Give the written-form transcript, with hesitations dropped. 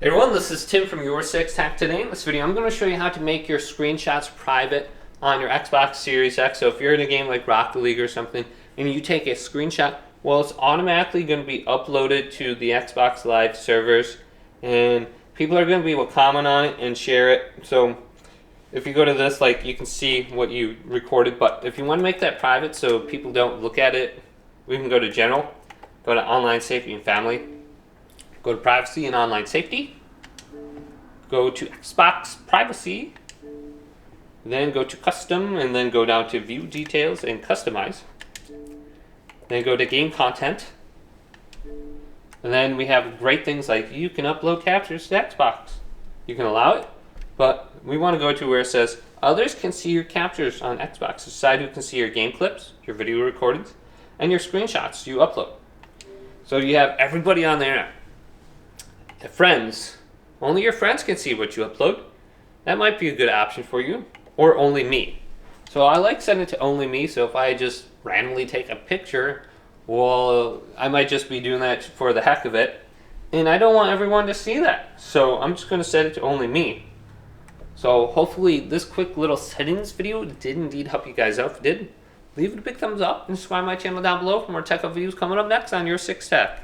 Hey everyone, this is Tim from YourSixTech. Today in this video, I'm going to show you how to make your screenshots private on your Xbox Series X. So if you're in a game like Rocket League or something, and you take a screenshot, well, it's automatically going to be uploaded to the Xbox Live servers, and people are going to be able to comment on it and share it. So if you go to this, like, you can see what you recorded, but if you want to make that private so people don't look at it, we can go to General, go to Online Safety and Family, go to Privacy and Online Safety, go to Xbox Privacy, then go to Custom, and then go down to View Details and Customize. Then go to Game Content. And then we have great things like you can upload captures to Xbox. You can allow it, but we want to go to where it says others can see your captures on Xbox. Decide who can see your game clips, your video recordings, and your screenshots you upload. So you have everybody on there now. The friends, only your friends can see what you upload. That might be a good option for you. Or only me. So I like setting it to only me, so if I just randomly take a picture, well, I might just be doing that for the heck of it, and I don't want everyone to see that. So I'm just going to set it to only me. So hopefully this quick little settings video did indeed help you guys out. If it did, leave it a big thumbs up and subscribe to my channel down below for more tech videos coming up next on YourSixTech.